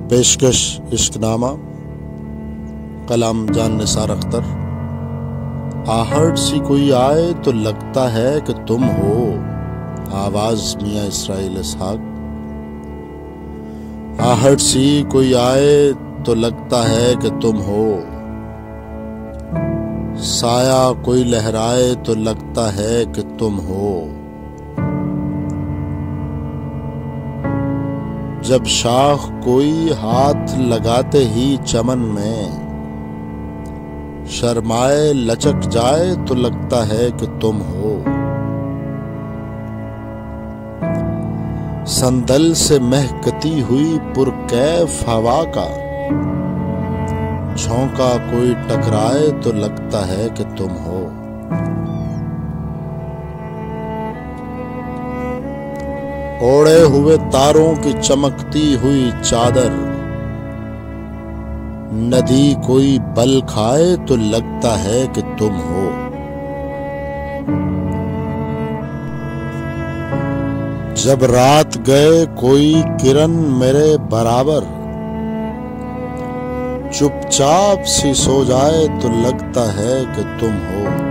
पेशकश इश्कनामा कलाम जान निसार अख्तर। आहट सी कोई आए तो लगता है कि तुम हो, आवाज मियां इसराइल इसहाक। आहट सी कोई आए तो लगता है कि तुम हो, साया कोई लहराए तो लगता है कि तुम हो। जब शाख कोई हाथ लगाते ही चमन में शर्माए लचक जाए तो लगता है कि तुम हो। संदल से महकती हुई पुरकैफ हवा का झोंका कोई टकराए तो लगता है कि तुम हो। ओढ़े हुए तारों की चमकती हुई चादर नदी कोई बल खाए तो लगता है कि तुम हो। जब रात गए कोई किरण मेरे बराबर चुपचाप सी सो जाए तो लगता है कि तुम हो।